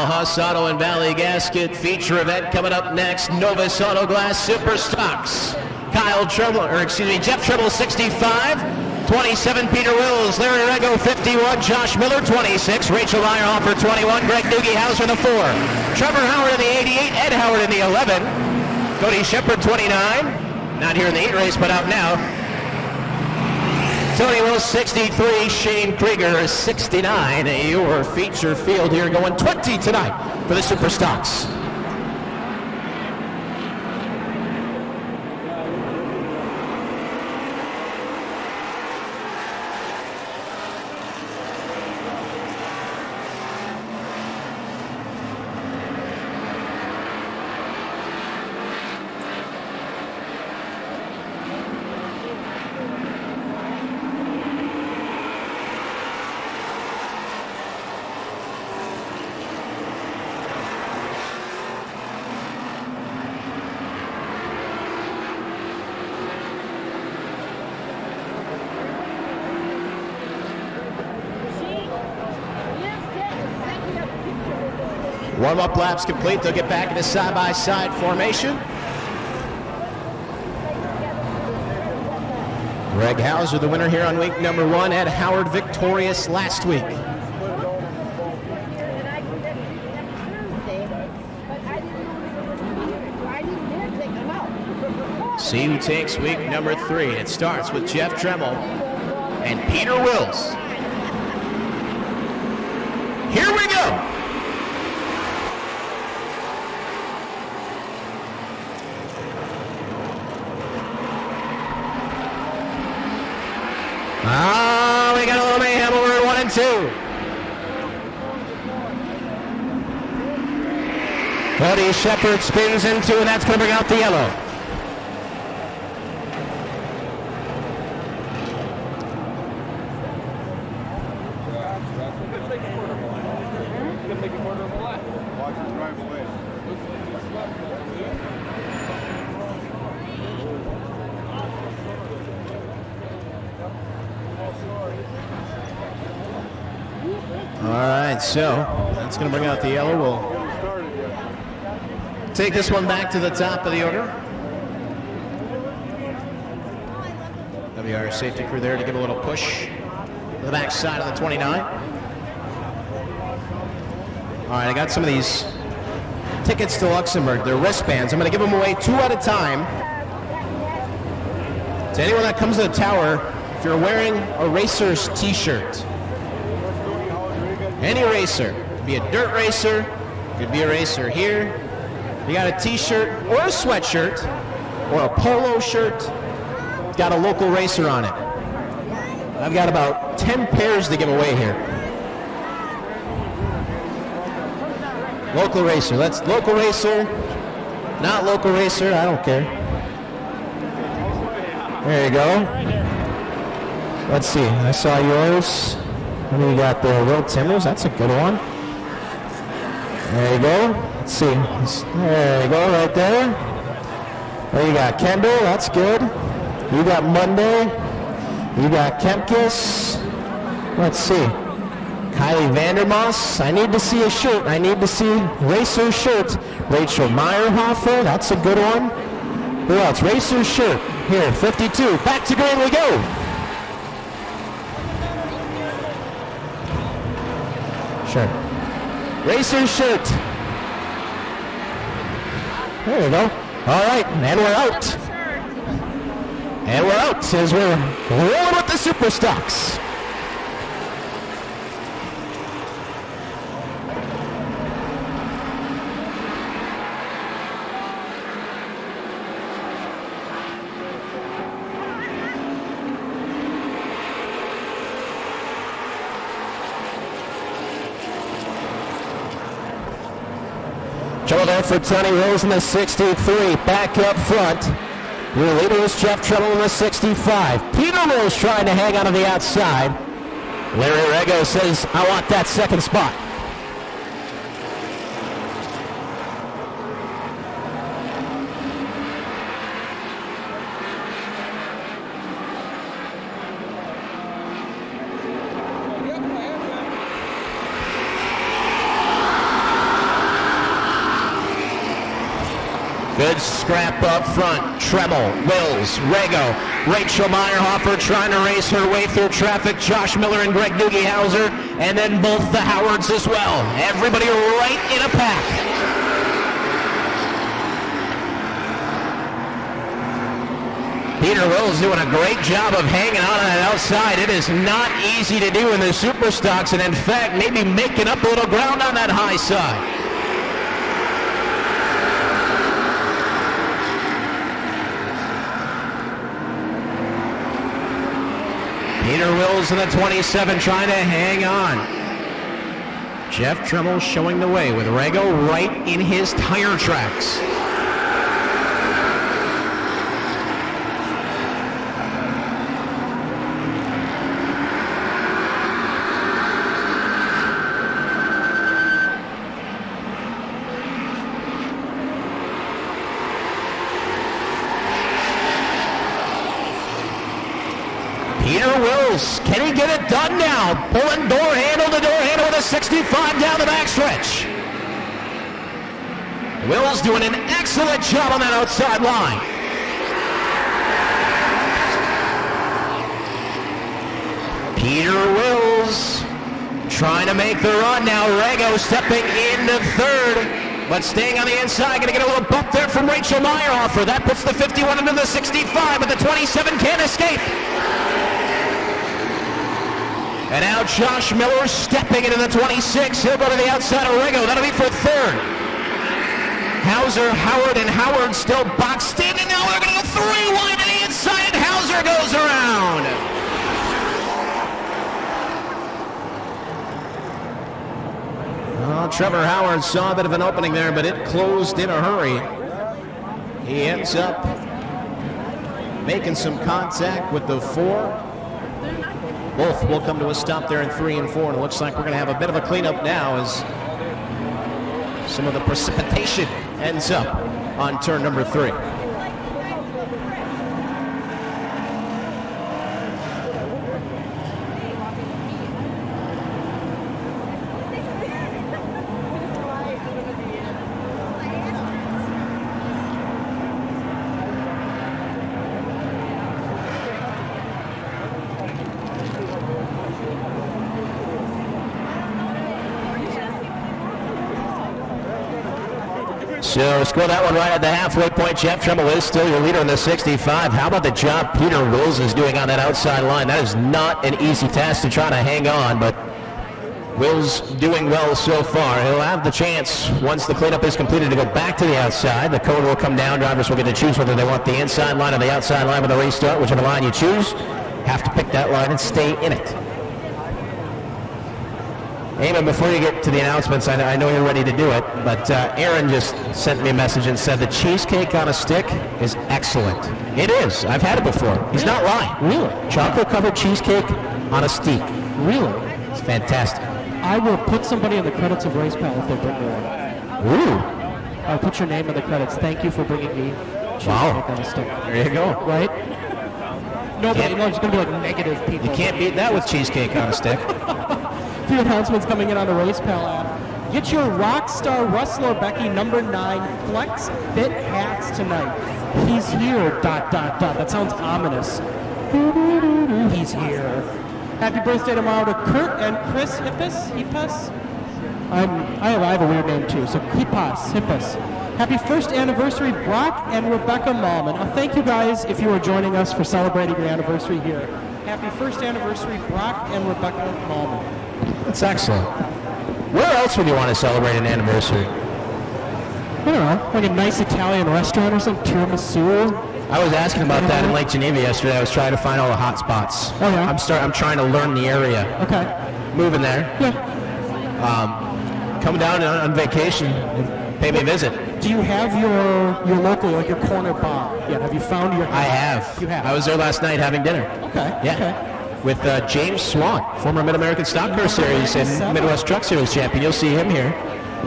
Kyle Huss Auto and Valley Gasket feature event coming up next. Novus Auto Glass Super Stocks. Jeff Treble 65, 27 Peter Wills, Larry Rego 51, Josh Miller 26, Rachel Meyerhofer 21, Greg Doogie-Hauser in the 4, Trevor Howard in the 88, Ed Howard in the 11, Cody Shepard 29, not here in the 8 race but out now. Tony Wills 63, Shane Krieger 69. Your feature field here going 20 tonight for the Super Stocks. Warm-up laps complete. They'll get back into side-by-side formation. Greg Hauser, the winner here on week number 1. Ed Howard victorious last week. See who takes week number 3. It starts with Jeff Dremel and Peter Wills. Here we go. We got a little mayhem over at 1 and 2. Cody Shepard spins into, and that's going to bring out the yellow. So that's going to bring out the yellow. We'll take this one back to the top of the order. WR safety crew there to give a little push to the back side of the 29. All right, I got some of these tickets to Luxembourg. They're wristbands. I'm going to give them away 2 at a time. To anyone that comes to the tower, if you're wearing a Racers t-shirt, any racer, could be a dirt racer, could be a racer here. You got a t-shirt or a sweatshirt or a polo shirt, it's got a local racer on it. I've got about 10 pairs to give away here. Local racer, that's local racer, not local racer, I don't care. There you go. Let's see, I saw yours. And we got the Will Timmers, that's a good one. There you go. Let's see. There you go, right there. There you got Kendall, that's good. You got Monday. You got Kempkis. Let's see. Kylie Vandermoss, I need to see a shirt. I need to see Racer shirt. Rachel Meyerhofer, that's a good one. Who else? Racer shirt. Here, 52. Back to green we go. Sure. Racer shirt. There we go. All right, and we're out. And we're out as we're rolling with the Super Stocks. Trouble there for Tony Rose in the 63. Back up front. Your leader is Jeff Treble in the 65. Peter Rose trying to hang on to the outside. Larry Rego says, I want that second spot. scrap up front. Tremmel, Wills, Rego, Rachel Meyerhofer trying to race her way through traffic. Josh Miller and Greg Doogie-Howser, and then both the Howards as well. Everybody right in a pack. Peter Wills doing a great job of hanging on that outside. It is not easy to do in the super stocks, and in fact, maybe making up a little ground on that high side. Peter Wills in the 27 trying to hang on. Jeff Tremmel showing the way with Rego right in his tire tracks. Peter Wills, can he get it done now? Pulling door handle to door handle with a 65 down the backstretch. Wills doing an excellent job on that outside line. Peter Wills trying to make the run now. Rego stepping into third, but staying on the inside. Going to get a little bump there from Rachel Meyerhofer. That puts the 51 into the 65, but the 27 can't escape. And now Josh Miller stepping into the 26. He'll go to the outside of Rego. That'll be for third. Hauser, Howard, and Howard still boxed in. And now they're going to go three wide to the inside. And Hauser goes around. Oh, Trevor Howard saw a bit of an opening there, but it closed in a hurry. He ends up making some contact with the 4. Both will come to a stop there in 3 and 4, and it looks like we're going to have a bit of a cleanup now as some of the precipitation ends up on turn number 3. So score that one right at the halfway point. Jeff Tremmel is still your leader in the 65. How about the job Peter Wills is doing on that outside line? That is not an easy task to try to hang on, but Wills doing well so far. He'll have the chance, once the cleanup is completed, to go back to the outside. The code will come down. Drivers will get to choose whether they want the inside line or the outside line with the restart. Whichever line you choose, have to pick that line and stay in it. Eamon, before you get to the announcements, I know you're ready to do it, but Aaron just sent me a message and said the cheesecake on a stick is excellent. It is. I've had it before. He's not lying. Really? Chocolate-covered cheesecake on a stick. Really? It's fantastic. I will put somebody in the credits of Race Pal if they bring me one. Ooh. I'll put your name in the credits. Thank you for bringing me cheesecake on a stick. There you go. Right? Nobody knows. It's going to be like negative people. You can't beat that with cheesecake on a stick. A few announcements coming in on the Race Pal app. Get your Rockstar Rustler Becky number 9 Flex Fit hats tonight. He's here, ... That sounds ominous. He's here. Happy birthday tomorrow to Kurt and Chris Hippus. I have a weird name too, so Hippus. Happy first anniversary, Brock and Rebecca Mallman. Thank you guys if you are joining us for celebrating your anniversary here. Happy first anniversary, Brock and Rebecca Mallman. That's excellent. Where else would you want to celebrate an anniversary? I don't know, like a nice Italian restaurant or something, tiramisu. I was asking about that in Lake Geneva yesterday. I was trying to find all the hot spots. Oh yeah? I'm trying to learn the area. Okay. Moving there. Yeah. Come down on vacation and pay me a visit. Do you have your local, like your corner bar yet? Have you found your... I have. You have? I was there last night having dinner. Okay. Yeah. Okay. With James Swan, former Mid-American Stock Car Series and Midwest Truck Series champion. You'll see him here.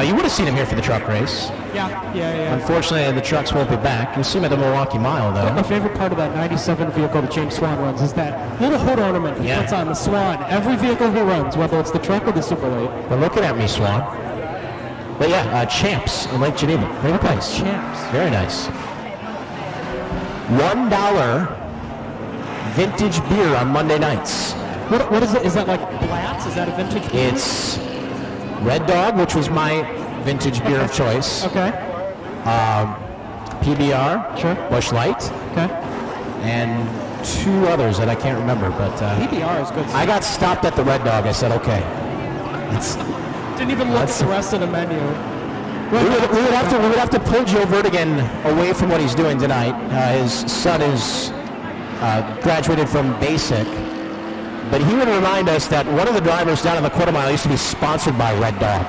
You would have seen him here for the truck race. Yeah. Unfortunately, the trucks won't be back. You'll see him at the Milwaukee Mile, though. My favorite part of that 97 vehicle that James Swan runs is that little hood ornament he puts on the Swan. Every vehicle he runs, whether it's the truck or the Super Late. Well, looking at me, Swan. But yeah, Champs in Lake Geneva. Very nice. Champs. Very nice. $1 vintage beer on Monday nights. What is it? Is that like Blatz? Is that a vintage beer? It's Red Dog, which was my vintage beer of choice. Okay. PBR, Sure. Busch Light, Okay. and 2 others that I can't remember. But PBR is good. I got stopped at the Red Dog. I said, okay. Didn't even look at the rest of the menu. We would have to pull Joe Vertigan away from what he's doing tonight. His son is graduated from basic, but he would remind us that one of the drivers down in the quarter mile used to be sponsored by Red Dog.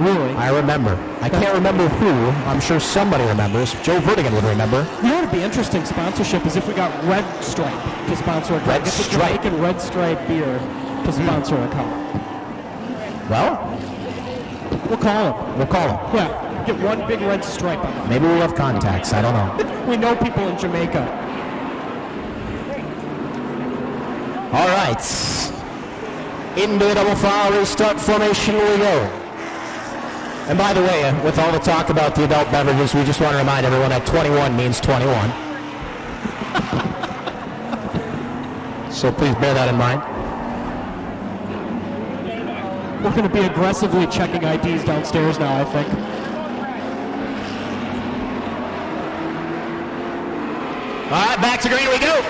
Really? I remember. I can't remember who. I'm sure somebody remembers. Joe Vertigan would remember. You know what would be interesting sponsorship is if we got Red Stripe to sponsor a car. Red Stripe. Jamaican Red Stripe beer to sponsor a car. Well, We'll call him. Yeah, get one big red stripe on it. maybe we'll have contacts. I don't know. We know people in Jamaica. All right. Into the double file restart formation we go. And by the way, with all the talk about the adult beverages, we just want to remind everyone that 21 means 21. So please bear that in mind. We're going to be aggressively checking IDs downstairs now, I think. All right, back to green we go.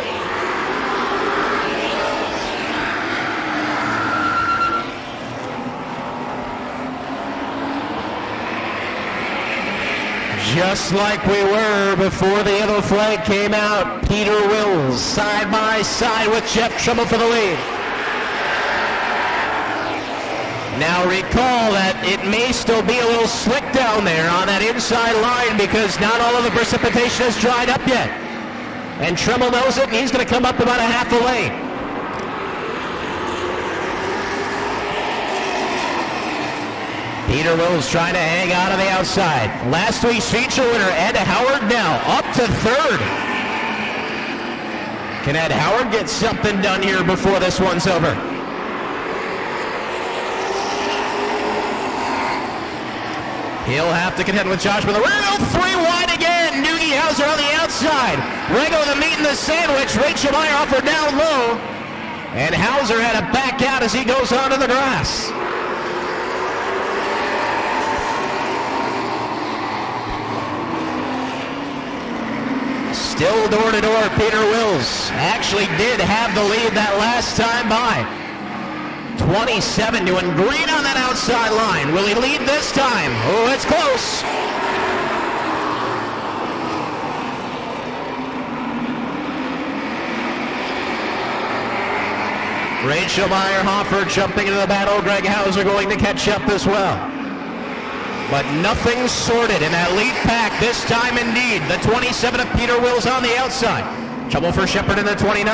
Just like we were before the yellow flag came out, Peter Wills side by side with Jeff Trumbull for the lead. Now recall that it may still be a little slick down there on that inside line because not all of the precipitation has dried up yet. And Trumbull knows it, and he's going to come up about a half a lane. Peter Wills trying to hang out on the outside. Last week's feature winner, Ed Howard, now up to third. Can Ed Howard get something done here before this one's over? He'll have to contend with Josh Miller. Rego 3 wide again. Noogie Hauser on the outside. Rego the meat and the sandwich. Rachel Meyerhofer down low. And Hauser had to back out as he goes onto the grass. Still door to door, Peter Wills actually did have the lead that last time by. 27 doing green on that outside line. Will he lead this time? Oh, it's close. Rachel Meyerhofer jumping into the battle. Greg Hauser going to catch up as well. But nothing sorted in that lead pack this time indeed. The 27 of Peter Wills on the outside. Trouble for Shepard in the 29.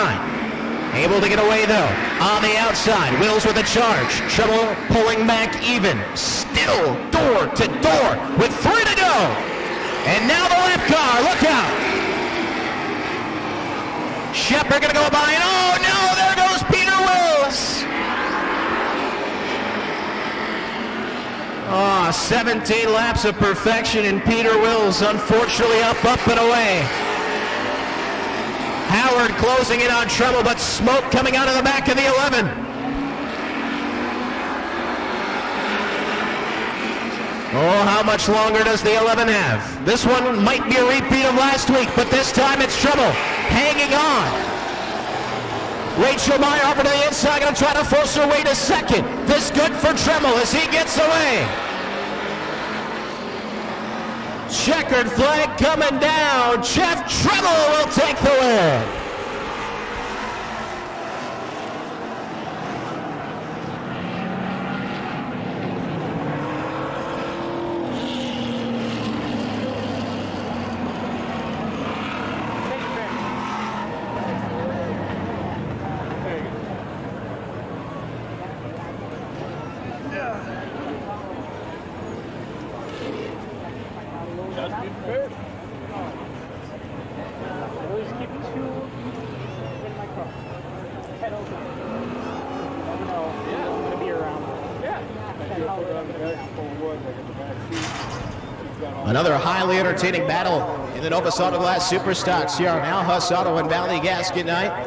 Able to get away though. On the outside, Wills with a charge. Trouble pulling back even. Still door to door with 3 to go. And now the lap car, look out. Shepard gonna go by and oh no, there goes Peter Wills. 17 laps of perfection, and Peter Wills unfortunately up and away. Howard closing in on trouble, but smoke coming out of the back of the 11. Oh, how much longer does the 11 have? This one might be a repeat of last week, but this time it's trouble. Hanging on. Rachel Meyer over to the inside, going to try to force her way to second. This good for Tremmel as he gets away. Checkered flag coming down. Jeff Tremmel will take the win. Another highly entertaining battle in the Novus Auto Glass Superstocks here on Al Huss Auto and Valley Gasket Night.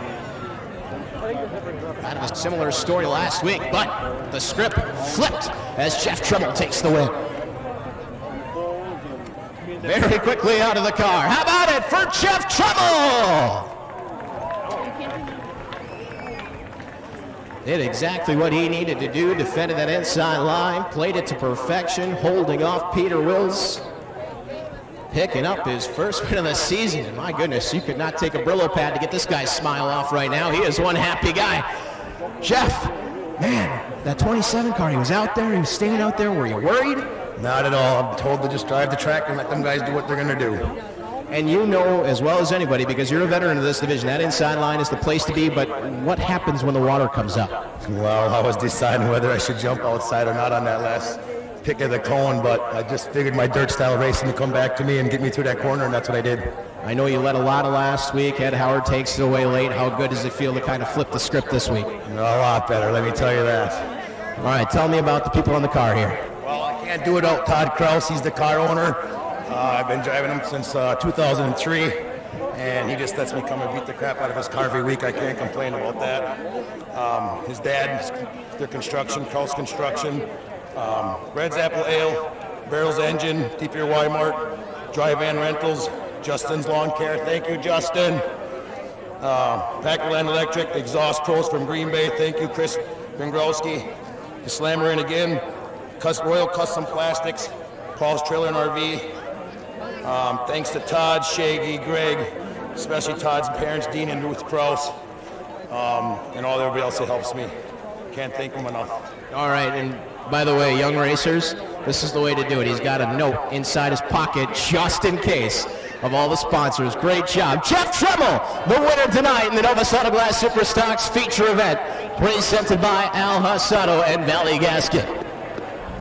Kind of a similar story last week, but the script flipped as Jeff Trumbull takes the win. Very quickly out of the car. How about it for Jeff Trumbull? Did exactly what he needed to do, defended that inside line, played it to perfection, holding off Peter Wills, picking up his first win of the season. And my goodness, you could not take a Brillo pad to get this guy's smile off right now. He is one happy guy. Jeff, man, that 27 car, he was out there, he was staying out there. Were you worried? Not at all. I'm told to just drive the track and let them guys do what they're going to do. And you know as well as anybody, because you're a veteran of this division, that inside line is the place to be, but what happens when the water comes up? Well, I was deciding whether I should jump outside or not on that last pick of the cone, but I just figured my dirt style racing would come back to me and get me through that corner, and that's what I did. I know you led a lot of last week. Ed Howard takes it away late. How good does it feel to kind of flip the script this week? A lot better, let me tell you that. All right, tell me about the people in the car here. Well, I can't do it without Todd Kraus. He's the car owner. I've been driving him since 2003, and he just lets me come and beat the crap out of his car every week. I can't complain about that. His dad, their construction, Kraus Construction, Red's Apple Ale, Barrels Engine, Deep Ear Y-Mart, Dry Van Rentals, Justin's Lawn Care. Thank you, Justin. Packerland Electric, Exhaust Pros from Green Bay. Thank you, Chris Bengrowski. The Slammer in again. Royal Custom Plastics, Paul's Trailer and RV. Thanks to Todd, Shaggy, Greg, especially Todd's parents, Dean and Ruth Kraus, and all everybody else that helps me. Can't thank them enough. All right, and by the way, young racers, this is the way to do it. He's got a note inside his pocket just in case of all the sponsors. Great job. Jeff Trumbull, the winner tonight in the Novus Auto Glass Superstocks feature event, presented by Al Huss Auto and Valley Gasket.